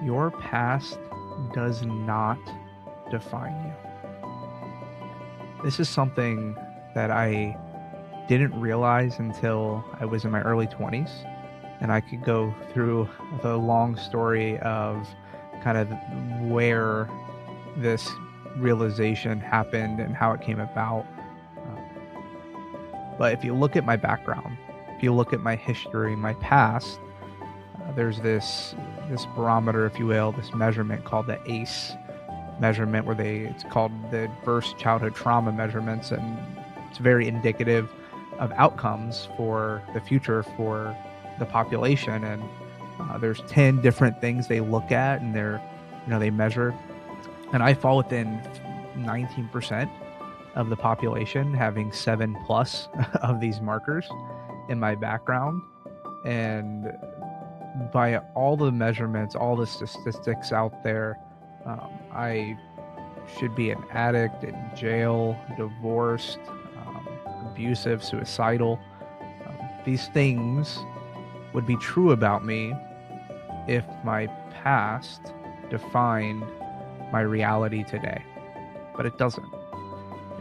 Your past does not define you. This is something that I didn't realize until I was in my early 20s. And I could go through the long story of kind of where this realization happened and how it came about. But if you look at my background, if you look at my history, my past, there's this barometer, if you will, this measurement called the ACE measurement, where it's called the Adverse Childhood Trauma measurements, and it's very indicative of outcomes for the future for the population. And there's 10 different things they look at, and they measure, and I fall within 19% of the population, having 7 plus of these markers in my background. And by all the measurements, all the statistics out there, I should be an addict, in jail, divorced, abusive, suicidal. These things would be true about me if my past defined my reality today, but it doesn't.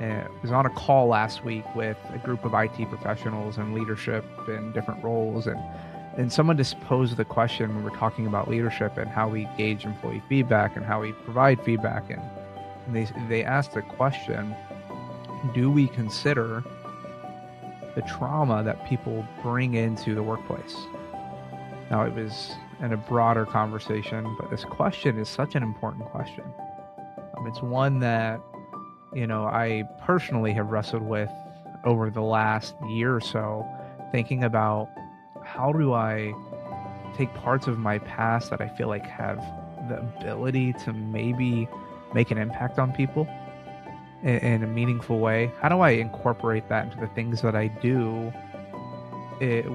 I was on a call last week with a group of IT professionals and leadership in different roles, and someone just posed the question when we're talking about leadership and how we gauge employee feedback and how we provide feedback, and they asked the question, do we consider the trauma that people bring into the workplace? Now, it was in a broader conversation, but this question is such an important question. It's one that, I personally have wrestled with over the last year or so, thinking about how do I take parts of my past that I feel like have the ability to maybe make an impact on people in a meaningful way. How do I incorporate that into the things that I do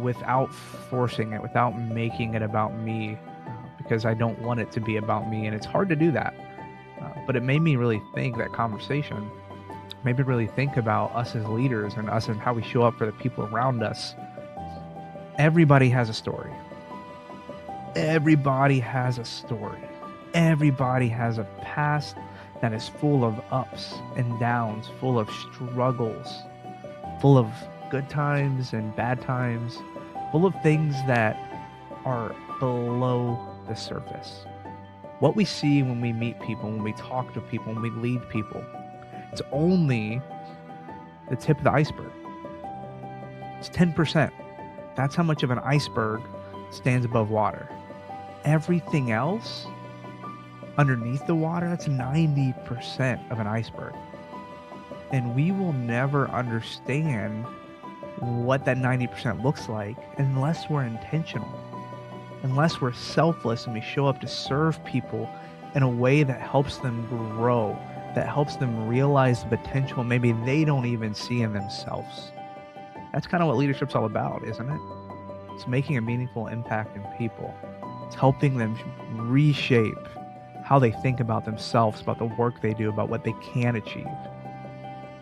without forcing it, without making it about me, because I don't want it to be about me, and it's hard to do that. But it made me really think, that conversation made me really think about us as leaders and us and how we show up for the people around us. Everybody has a story. Everybody has a story. Everybody has a past that is full of ups and downs, full of struggles, full of good times and bad times, full of things that are below the surface. What we see when we meet people, when we talk to people, when we lead people, it's only the tip of the iceberg. It's 10%. That's how much of an iceberg stands above water. Everything else underneath the water, that's 90% of an iceberg. And we will never understand what that 90% looks like unless we're intentional, unless we're selfless and we show up to serve people in a way that helps them grow, that helps them realize the potential maybe they don't even see in themselves. That's kind of what leadership's all about, isn't it? It's making a meaningful impact in people. It's helping them reshape how they think about themselves, about the work they do, about what they can achieve.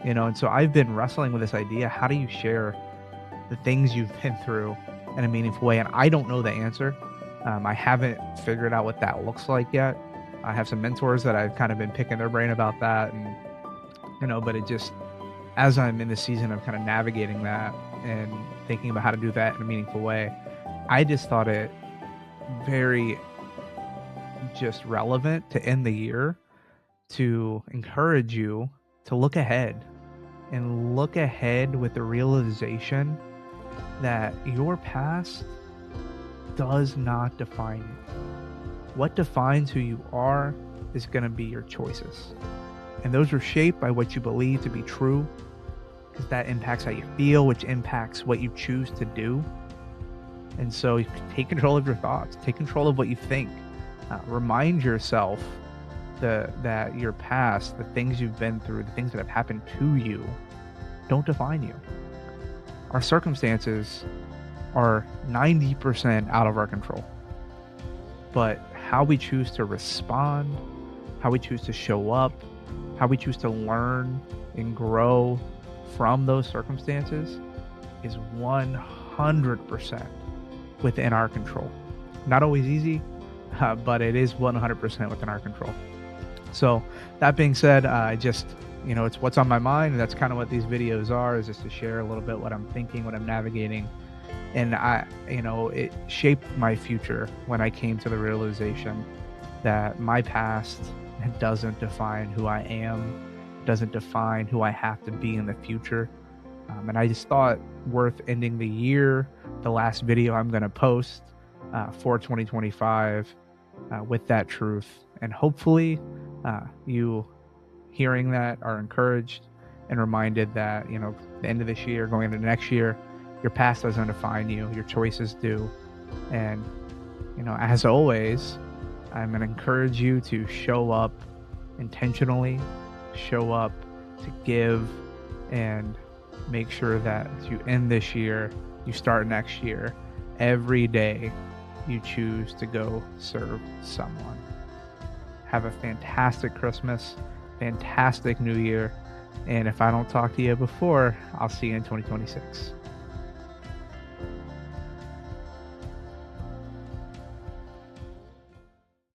And so I've been wrestling with this idea. How do you share the things you've been through in a meaningful way? And I don't know the answer. I haven't figured out what that looks like yet. I have some mentors that I've kind of been picking their brain about that. And, but it just, as I'm in the season of kind of navigating that and thinking about how to do that in a meaningful way, I just thought it very just relevant to end the year to encourage you to look ahead with the realization that your past does not define you. What defines who you are is going to be your choices. And those are shaped by what you believe to be true, because that impacts how you feel, which impacts what you choose to do. And so take control of your thoughts, take control of what you think. Remind yourself that your past, the things you've been through, the things that have happened to you, don't define you. Our circumstances are 90% out of our control. But how we choose to respond, how we choose to show up, how we choose to learn and grow from those circumstances is 100% within our control. Not always easy, but it is 100% within our control. So that being said, I just, it's what's on my mind. And that's kind of what these videos are, is just to share a little bit what I'm thinking, what I'm navigating. And it shaped my future when I came to the realization that my past doesn't define who I am, doesn't define who I have to be in the future. And I just thought worth ending the year, the last video I'm going to post for 2025, with that truth. And hopefully you hearing that are encouraged and reminded that, the end of this year, going into next year, your past doesn't define you, your choices do. And, as always, I'm going to encourage you to show up intentionally, show up to give, and make sure that as you end this year, you start next year, every day you choose to go serve someone. Have a fantastic Christmas, fantastic New Year, and if I don't talk to you before, I'll see you in 2026.